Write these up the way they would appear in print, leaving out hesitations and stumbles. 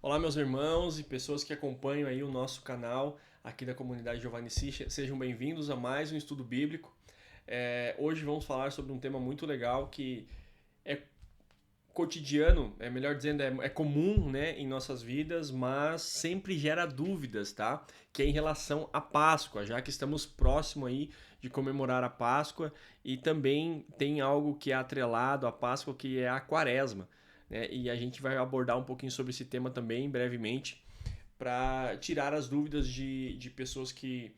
Olá, meus irmãos e pessoas que acompanham aí o nosso canal aqui da comunidade Giovanni Si, sejam bem-vindos a mais um estudo bíblico. Hoje vamos falar sobre um tema muito legal que é cotidiano, é melhor dizendo, é comum, né, em nossas vidas, mas sempre gera dúvidas, tá? Que é em relação à Páscoa, já que estamos próximo aí de comemorar a Páscoa e também tem algo que é atrelado à Páscoa, que é a Quaresma, né? E a gente vai abordar um pouquinho sobre esse tema também brevemente para tirar as dúvidas de pessoas que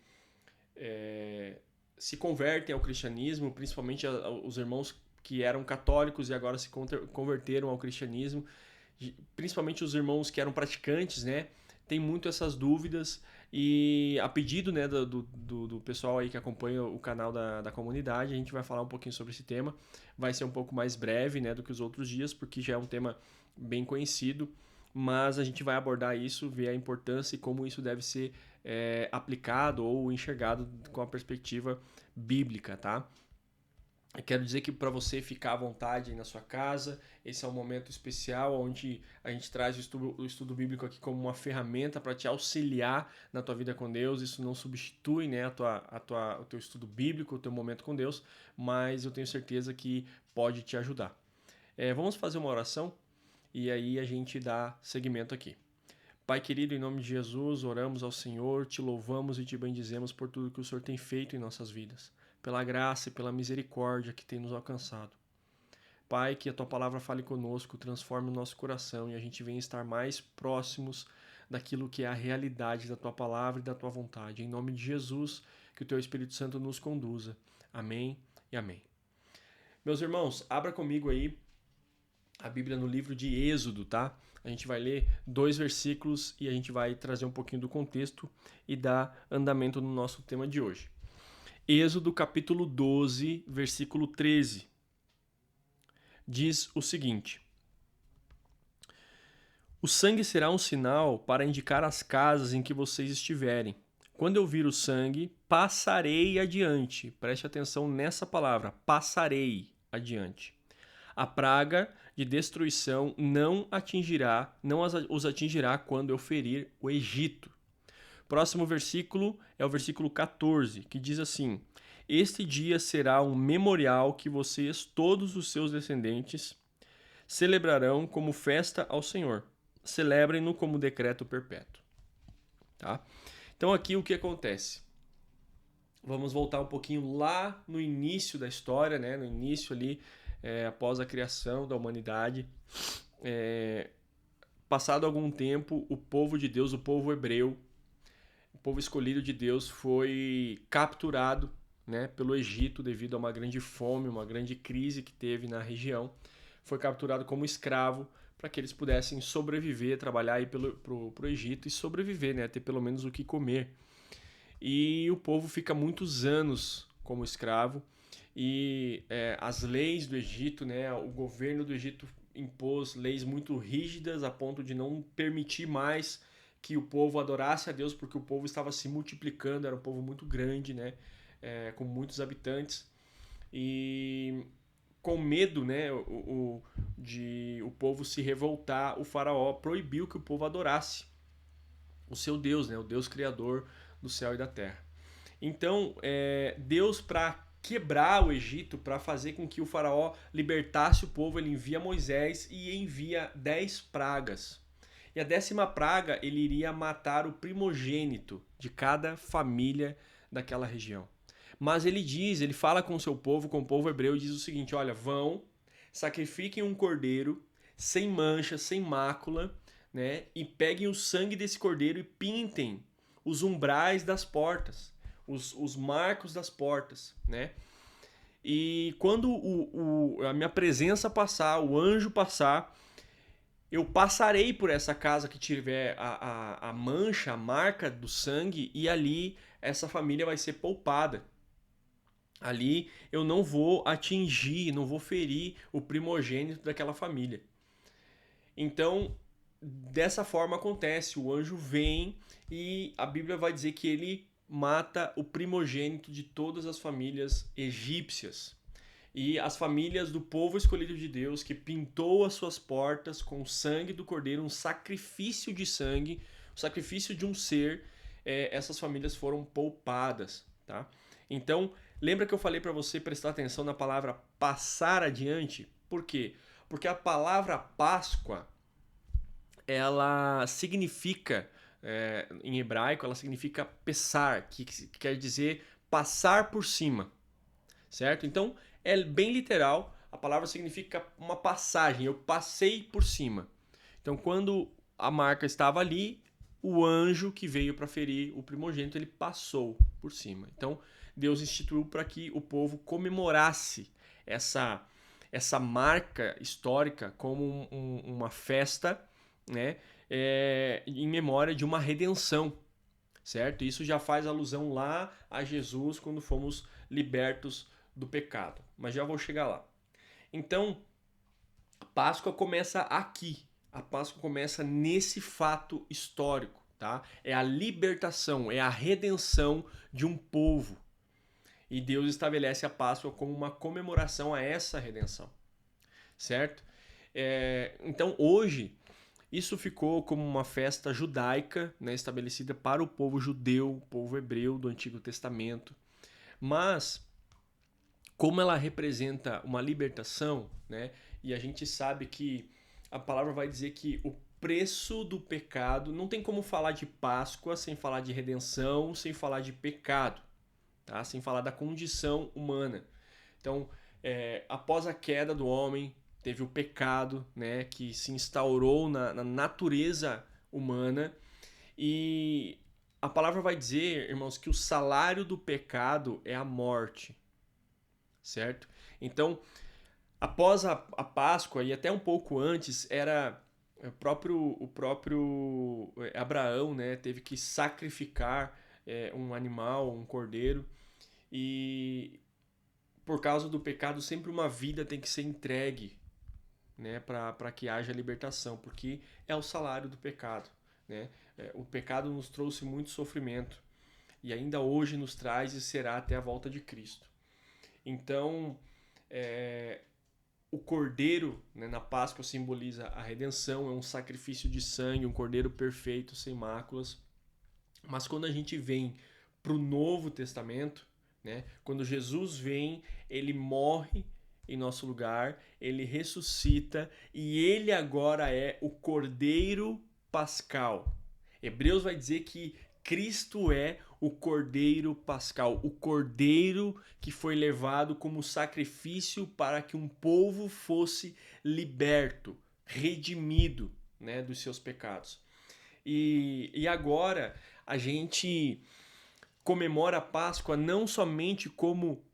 é, se convertem ao cristianismo, principalmente os irmãos que eram católicos e agora se converteram ao cristianismo, principalmente os irmãos que eram praticantes, né? Tem muito essas dúvidas e a pedido, né, do pessoal aí que acompanha o canal da comunidade, a gente vai falar um pouquinho sobre esse tema. Vai ser um pouco mais breve, né, do que os outros dias, porque já é um tema bem conhecido, mas a gente vai abordar isso, ver a importância e como isso deve ser aplicado ou enxergado com a perspectiva bíblica, tá? Eu quero dizer que para você ficar à vontade aí na sua casa, esse é um momento especial onde a gente traz o estudo bíblico aqui como uma ferramenta para te auxiliar na tua vida com Deus. Isso não substitui, né, o teu estudo bíblico, o teu momento com Deus, mas eu tenho certeza que pode te ajudar. Vamos fazer uma oração e aí a gente dá seguimento aqui. Pai querido, em nome de Jesus, oramos ao Senhor, te louvamos e te bendizemos por tudo que o Senhor tem feito em nossas vidas, pela graça e pela misericórdia que tem nos alcançado. Pai, que a tua palavra fale conosco, transforme o nosso coração e a gente venha estar mais próximos daquilo que é a realidade da tua palavra e da tua vontade. Em nome de Jesus, que o teu Espírito Santo nos conduza. Amém e amém. Meus irmãos, abra comigo aí a Bíblia no livro de Êxodo, tá? A gente vai ler 2 versículos e a gente vai trazer um pouquinho do contexto e dar andamento no nosso tema de hoje. Êxodo capítulo 12, versículo 13. Diz o seguinte: O sangue será um sinal para indicar as casas em que vocês estiverem. Quando eu vir o sangue, passarei adiante. Preste atenção nessa palavra, passarei adiante. A praga de destruição não os atingirá quando eu ferir o Egito. Próximo versículo é o versículo 14, que diz assim: Este dia será um memorial que vocês, todos os seus descendentes, celebrarão como festa ao Senhor. Celebrem-no como decreto perpétuo. Tá? Então aqui o que acontece? Vamos voltar um pouquinho lá no início da história, né? No início ali, após a criação da humanidade. Passado algum tempo, o povo de Deus, o povo hebreu, o povo escolhido de Deus foi capturado, né, pelo Egito devido a uma grande fome, uma grande crise que teve na região. Foi capturado como escravo para que eles pudessem sobreviver, trabalhar aí pro Egito e sobreviver, né, ter pelo menos o que comer. E o povo fica muitos anos como escravo e as leis do Egito, né, o governo do Egito impôs leis muito rígidas a ponto de não permitir mais que o povo adorasse a Deus, porque o povo estava se multiplicando, era um povo muito grande, né, com muitos habitantes. E com medo, né, de o povo se revoltar, o faraó proibiu que o povo adorasse o seu Deus, né, o Deus criador do céu e da terra. Então, Deus, para quebrar o Egito, para fazer com que o faraó libertasse o povo, ele envia Moisés e envia 10 pragas. E a 10ª praga, ele iria matar o primogênito de cada família daquela região. Mas ele fala com o seu povo, com o povo hebreu, e diz o seguinte: olha, vão, sacrifiquem um cordeiro sem mancha, sem mácula, né? E peguem o sangue desse cordeiro e pintem os umbrais das portas, os marcos das portas, né? E quando a minha presença passar, o anjo passar, eu passarei por essa casa que tiver a mancha, a marca do sangue, e ali essa família vai ser poupada. Ali eu não vou atingir, não vou ferir o primogênito daquela família. Então, dessa forma acontece, o anjo vem e a Bíblia vai dizer que ele mata o primogênito de todas as famílias egípcias. e as famílias do povo escolhido de Deus, que pintou as suas portas com o sangue do cordeiro, um sacrifício de sangue, o sacrifício de um ser, essas famílias foram poupadas, tá? Então, lembra que eu falei para você prestar atenção na palavra passar adiante? Por quê? Porque a palavra Páscoa, ela significa, em hebraico, ela significa pesar, que quer dizer passar por cima, certo? Então, é bem literal, a palavra significa uma passagem, eu passei por cima. Então, quando a marca estava ali, o anjo que veio para ferir o primogênito, ele passou por cima. Então, Deus instituiu para que o povo comemorasse essa marca histórica como uma festa, né, em memória de uma redenção, certo? Isso já faz alusão lá a Jesus quando fomos libertos do pecado, mas já vou chegar lá. Então, a Páscoa começa aqui, a Páscoa começa nesse fato histórico, tá? É a libertação, é a redenção de um povo. E Deus estabelece a Páscoa como uma comemoração a essa redenção, certo? Então, hoje, isso ficou como uma festa judaica, né, estabelecida para o povo judeu, o povo hebreu do Antigo Testamento. Mas, como ela representa uma libertação, né, e a gente sabe que a palavra vai dizer que o preço do pecado, não tem como falar de Páscoa sem falar de redenção, sem falar de pecado, tá? Sem falar da condição humana. Então, após a queda do homem, teve o pecado, né, que se instaurou na natureza humana, e a palavra vai dizer, irmãos, que o salário do pecado é a morte, certo? Então, após a Páscoa e até um pouco antes, era o próprio Abraão, né, teve que sacrificar um animal, um cordeiro, e por causa do pecado sempre uma vida tem que ser entregue, né, para que haja libertação, porque é o salário do pecado, né? O pecado nos trouxe muito sofrimento e ainda hoje nos traz e será até a volta de Cristo. Então, o cordeiro, né, na Páscoa simboliza a redenção, é um sacrifício de sangue, um cordeiro perfeito, sem máculas. Mas quando a gente vem para o Novo Testamento, né, quando Jesus vem, ele morre em nosso lugar, ele ressuscita e ele agora é o Cordeiro Pascal. Hebreus vai dizer que Cristo é o Cordeiro Pascal, o Cordeiro que foi levado como sacrifício para que um povo fosse liberto, redimido, né, dos seus pecados. E agora a gente comemora a Páscoa não somente como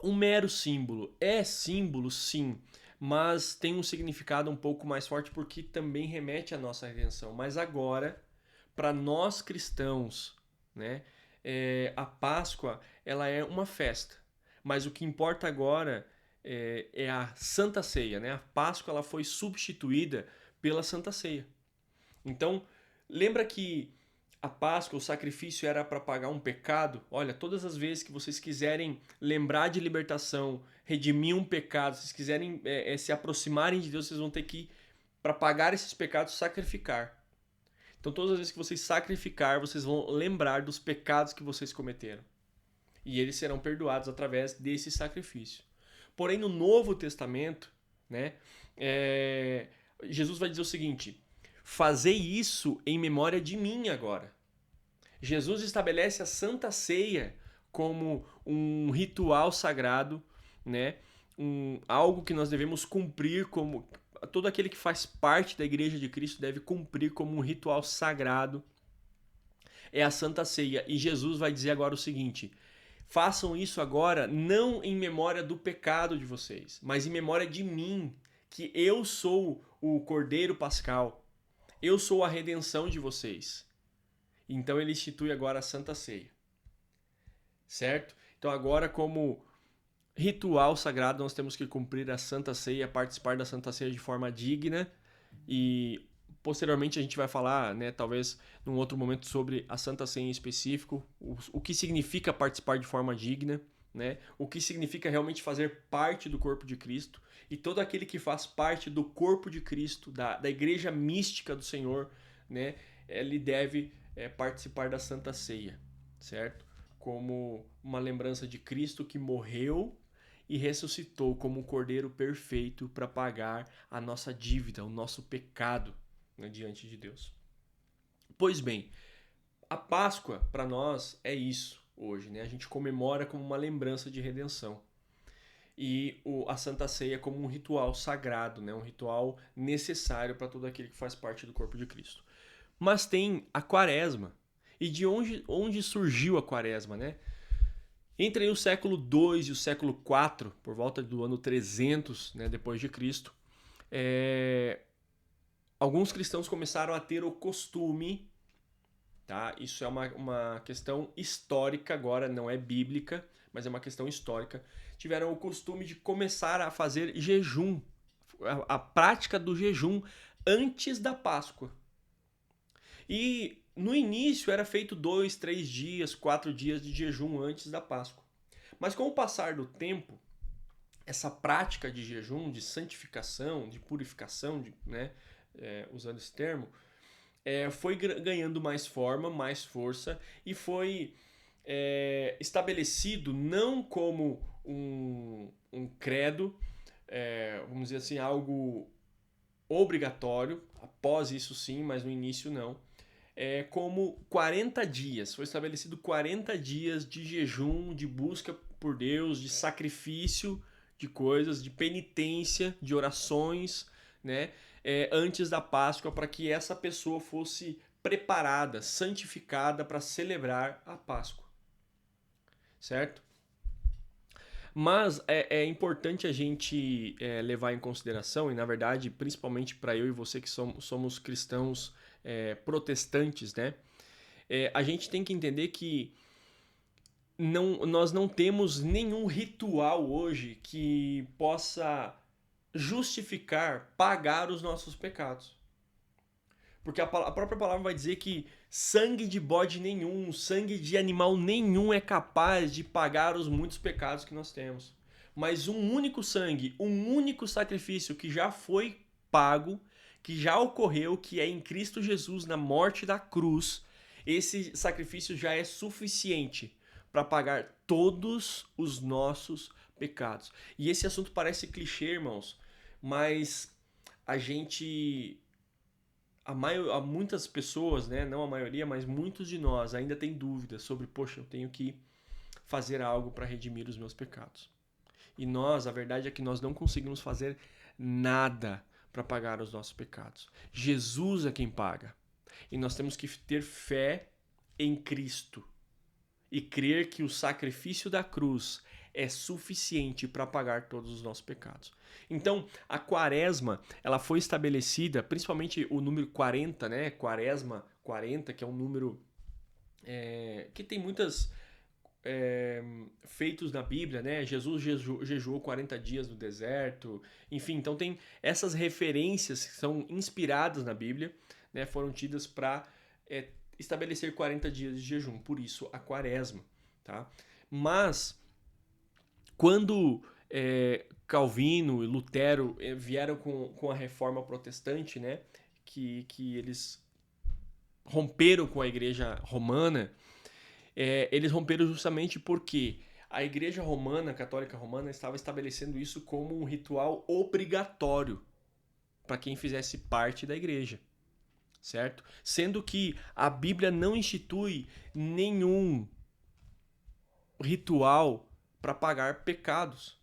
um mero símbolo. É símbolo, sim, mas tem um significado um pouco mais forte porque também remete à nossa redenção. Mas agora, para nós cristãos, né, a Páscoa ela é uma festa. Mas o que importa agora é a Santa Ceia, né? A Páscoa ela foi substituída pela Santa Ceia. Então, lembra que a Páscoa, o sacrifício era para pagar um pecado? Olha, todas as vezes que vocês quiserem lembrar de libertação, redimir um pecado, se vocês quiserem se aproximarem de Deus, vocês vão ter que, para pagar esses pecados, sacrificar. Então, todas as vezes que vocês sacrificar, vocês vão lembrar dos pecados que vocês cometeram. E eles serão perdoados através desse sacrifício. Porém, no Novo Testamento, né, Jesus vai dizer o seguinte: fazei isso em memória de mim agora. Jesus estabelece a Santa Ceia como um ritual sagrado, né? Algo que nós devemos cumprir, como todo aquele que faz parte da Igreja de Cristo deve cumprir como um ritual sagrado. É a Santa Ceia. E Jesus vai dizer agora o seguinte: façam isso agora não em memória do pecado de vocês, mas em memória de mim, que eu sou o Cordeiro Pascal. Eu sou a redenção de vocês. Então ele institui agora a Santa Ceia. Certo? Então agora, como ritual sagrado, nós temos que cumprir a Santa Ceia, participar da Santa Ceia de forma digna. E posteriormente a gente vai falar, né, talvez num outro momento, sobre a Santa Ceia em específico, o que significa participar de forma digna, né? O que significa realmente fazer parte do corpo de Cristo. E todo aquele que faz parte do corpo de Cristo, da igreja mística do Senhor, né? Ele deve participar da Santa Ceia, certo? Como uma lembrança de Cristo que morreu e ressuscitou como um cordeiro perfeito para pagar a nossa dívida, o nosso pecado, né, diante de Deus. Pois bem, a Páscoa para nós é isso hoje, né? A gente comemora como uma lembrança de redenção. E a Santa Ceia como um ritual sagrado, né? Um ritual necessário para todo aquele que faz parte do corpo de Cristo. Mas tem a Quaresma. E de onde surgiu a Quaresma, né? Entre o século II e o século IV, por volta do ano 300, né, depois de Cristo, alguns cristãos começaram a ter o costume, tá? Isso é uma questão histórica agora, não é bíblica, mas é uma questão histórica. Tiveram o costume de começar a fazer jejum, a prática do jejum antes da Páscoa. E no início era feito 2, 3 dias, 4 dias de jejum antes da Páscoa. Mas com o passar do tempo, essa prática de jejum, de santificação, de purificação, né, usando esse termo, foi ganhando mais forma, mais força e foi estabelecido não como um credo, vamos dizer assim, algo obrigatório, após isso sim, mas no início não, como 40 dias. Foi estabelecido 40 dias de jejum, de busca por Deus, de sacrifício de coisas, de penitência, de orações, né? Antes da Páscoa, para que essa pessoa fosse preparada, santificada para celebrar a Páscoa. Certo? Mas é importante a gente levar em consideração, e na verdade, principalmente para eu e você que somos cristãos protestantes, né? A gente tem que entender que nós não temos nenhum ritual hoje que possa justificar pagar os nossos pecados. Porque a própria palavra vai dizer que sangue de bode nenhum, sangue de animal nenhum é capaz de pagar os muitos pecados que nós temos. Mas um único sangue, um único sacrifício que já foi pago, que já ocorreu, que é em Cristo Jesus na morte da cruz, esse sacrifício já é suficiente para pagar todos os nossos pecados. E esse assunto parece clichê, irmãos, mas a gente... muitas pessoas, né, não a maioria, mas muitos de nós ainda têm dúvidas sobre, poxa, eu tenho que fazer algo para redimir os meus pecados. E nós, a verdade é que nós não conseguimos fazer nada para pagar os nossos pecados. Jesus é quem paga. E nós temos que ter fé em Cristo e crer que o sacrifício da cruz é suficiente para pagar todos os nossos pecados. Então, a Quaresma, ela foi estabelecida, principalmente o número 40, né? Quaresma 40, que é um número que tem muitas feitos na Bíblia, né? Jesus jejuou 40 dias no deserto, enfim, então tem essas referências que são inspiradas na Bíblia, né? Foram tidas para estabelecer 40 dias de jejum, por isso a Quaresma, tá? Mas quando Calvino e Lutero vieram com a reforma protestante, né, que eles romperam com a igreja romana, eles romperam justamente porque a igreja romana, a católica romana, estava estabelecendo isso como um ritual obrigatório para quem fizesse parte da igreja, certo? Sendo que a Bíblia não institui nenhum ritual para pagar pecados.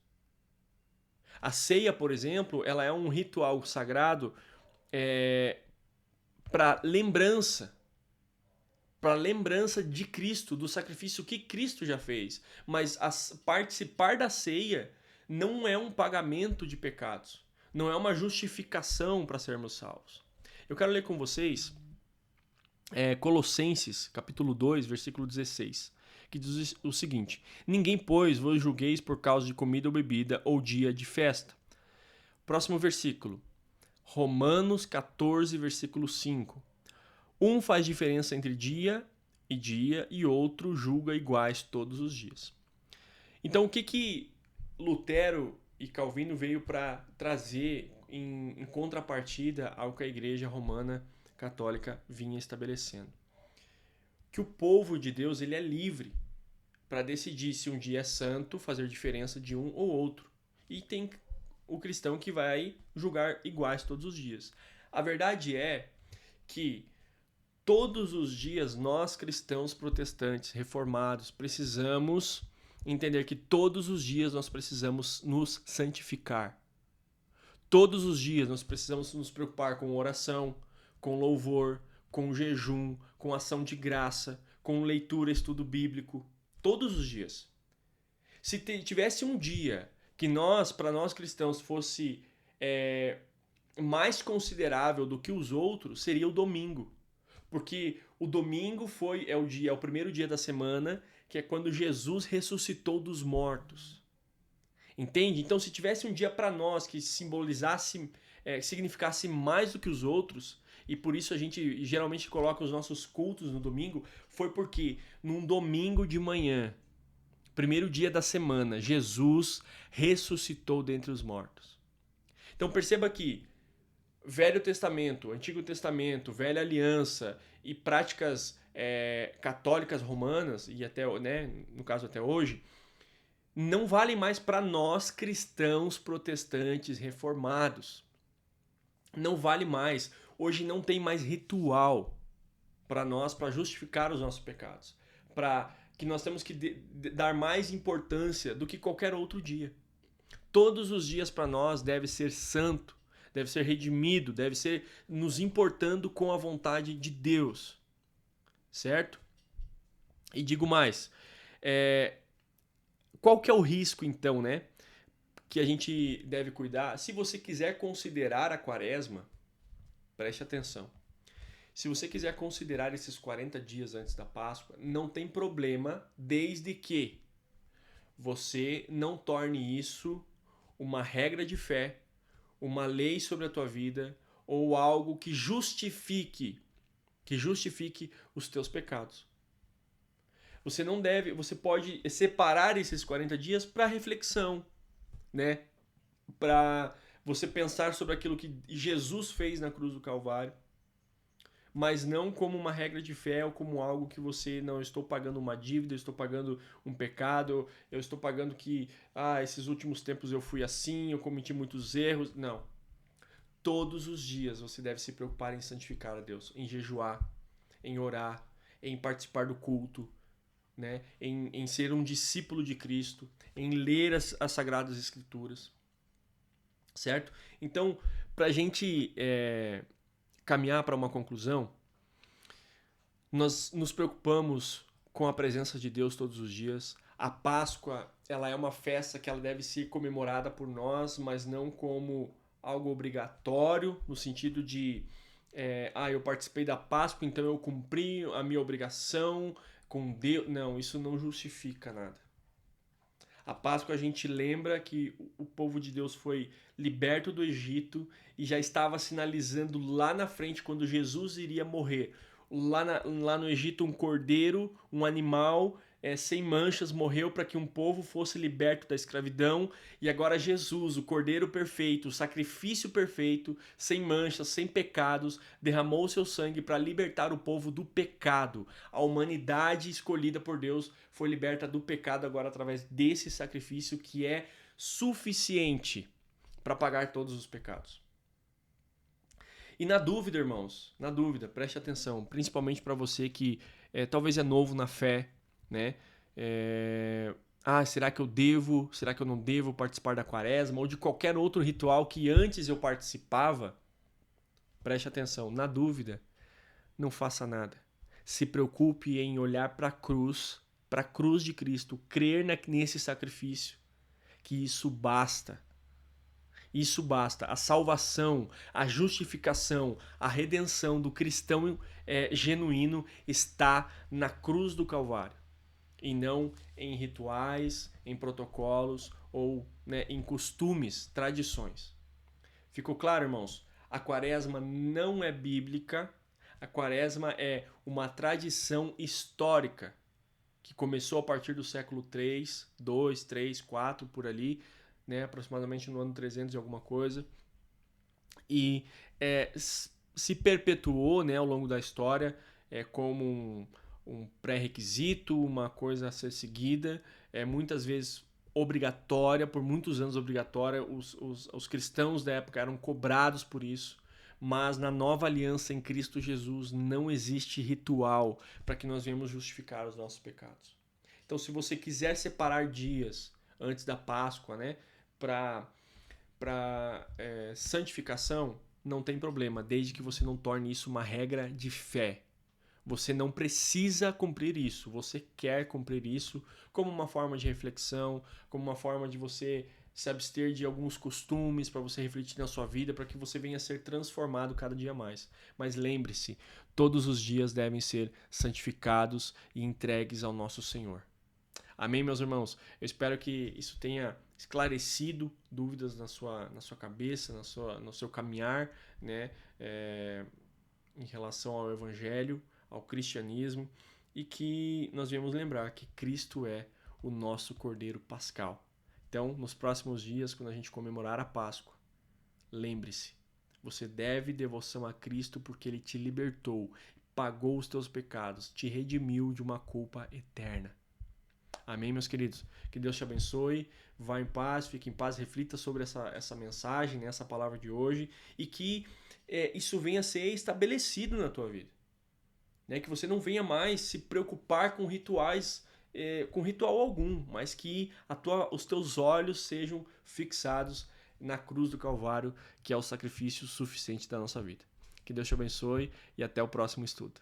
A ceia, por exemplo, ela é um ritual sagrado para lembrança de Cristo, do sacrifício que Cristo já fez. Mas participar da ceia não é um pagamento de pecados, não é uma justificação para sermos salvos. Eu quero ler com vocês Colossenses, capítulo 2, versículo 16. Que diz o seguinte: ninguém, pois, vos julgueis por causa de comida ou bebida ou dia de festa. Próximo versículo, Romanos 14, versículo 5. Um faz diferença entre dia e outro julga iguais todos os dias. Então, o que Lutero e Calvino veio para trazer em contrapartida ao que a Igreja Romana Católica vinha estabelecendo? Que o povo de Deus ele é livre para decidir se um dia é santo, fazer diferença de um ou outro. E tem o cristão que vai julgar iguais todos os dias. A verdade é que todos os dias nós cristãos protestantes, reformados, precisamos entender que todos os dias nós precisamos nos santificar. Todos os dias nós precisamos nos preocupar com oração, com louvor, com jejum, com ação de graça, com leitura, estudo bíblico. Todos os dias. Se tivesse um dia que para nós cristãos, fosse mais considerável do que os outros, seria o domingo. Porque o domingo é o primeiro dia da semana, que é quando Jesus ressuscitou dos mortos. Entende? Então, se tivesse um dia para nós que simbolizasse, significasse mais do que os outros, e por isso a gente geralmente coloca os nossos cultos no domingo, foi porque num domingo de manhã, primeiro dia da semana, Jesus ressuscitou dentre os mortos. Então perceba que Velho Testamento, Antigo Testamento, Velha Aliança e práticas católicas romanas, e até, né, no caso até hoje, não valem mais para nós cristãos protestantes reformados. Não vale mais. Hoje não tem mais ritual para nós, para justificar os nossos pecados. Para que nós temos que dar mais importância do que qualquer outro dia. Todos os dias para nós deve ser santo, deve ser redimido, deve ser nos importando com a vontade de Deus. Certo? E digo mais, qual que é o risco então, né? Que a gente deve cuidar? Se você quiser considerar a quaresma, preste atenção. Se você quiser considerar esses 40 dias antes da Páscoa, não tem problema, desde que você não torne isso uma regra de fé, uma lei sobre a tua vida ou algo que justifique os teus pecados. Você pode separar esses 40 dias para reflexão, né? Para você pensar sobre aquilo que Jesus fez na cruz do Calvário, mas não como uma regra de fé ou como algo que você, não, eu estou pagando uma dívida, eu estou pagando um pecado, eu estou pagando que, esses últimos tempos eu fui assim, eu cometi muitos erros. Não. Todos os dias você deve se preocupar em santificar a Deus, em jejuar, em orar, em participar do culto, né? em ser um discípulo de Cristo, em ler as Sagradas Escrituras. Certo? Então, para a gente caminhar para uma conclusão, nós nos preocupamos com a presença de Deus todos os dias. A Páscoa, ela é uma festa que ela deve ser comemorada por nós, mas não como algo obrigatório, no sentido de eu participei da Páscoa, então eu cumpri a minha obrigação com Deus. Não, isso não justifica nada. A Páscoa a gente lembra que o povo de Deus foi liberto do Egito e já estava sinalizando lá na frente, quando Jesus iria morrer. Lá no Egito, um cordeiro, um animal sem manchas, morreu para que um povo fosse liberto da escravidão. E agora Jesus, o cordeiro perfeito, o sacrifício perfeito, sem manchas, sem pecados, derramou o seu sangue para libertar o povo do pecado. A humanidade escolhida por Deus foi liberta do pecado agora através desse sacrifício que é suficiente para pagar todos os pecados. E na dúvida, irmãos, preste atenção, principalmente para você que talvez é novo na fé, né? Será que eu não devo participar da quaresma ou de qualquer outro ritual que antes eu participava? Preste atenção, na dúvida, não faça nada. Se preocupe em olhar para a cruz de Cristo, crer nesse sacrifício, que isso basta. Isso basta. A salvação, a justificação, a redenção do cristão genuíno está na cruz do Calvário. E não em rituais, em protocolos ou em costumes, tradições. Ficou claro, irmãos? A quaresma não é bíblica. A quaresma é uma tradição histórica. que começou a partir do século 3, 2, 3, 4, por ali, né, aproximadamente no ano 300 e alguma coisa, e se perpetuou, né, ao longo da história como um pré-requisito, uma coisa a ser seguida, muitas vezes obrigatória, por muitos anos obrigatória, os cristãos da época eram cobrados por isso, mas na nova aliança em Cristo Jesus não existe ritual para que nós venhamos justificar os nossos pecados. Então, se você quiser separar dias antes da Páscoa, né, para santificação, não tem problema, desde que você não torne isso uma regra de fé. Você não precisa cumprir isso, você quer cumprir isso como uma forma de reflexão, como uma forma de você se abster de alguns costumes para você refletir na sua vida, para que você venha a ser transformado cada dia mais. Mas lembre-se, todos os dias devem ser santificados e entregues ao nosso Senhor. Amém, meus irmãos? Eu espero que isso tenha esclarecido dúvidas na sua cabeça, no seu caminhar, né, em relação ao Evangelho, ao cristianismo, e que nós viemos lembrar que Cristo é o nosso Cordeiro Pascal. Então, nos próximos dias, quando a gente comemorar a Páscoa, lembre-se, você deve devoção a Cristo porque Ele te libertou, pagou os teus pecados, te redimiu de uma culpa eterna. Amém, meus queridos? Que Deus te abençoe, vá em paz, fique em paz, reflita sobre essa mensagem, essa palavra de hoje, e que isso venha a ser estabelecido na tua vida. Né? Que você não venha mais se preocupar com rituais, com ritual algum, mas que os teus olhos sejam fixados na cruz do Calvário, que é o sacrifício suficiente da nossa vida. Que Deus te abençoe e até o próximo estudo.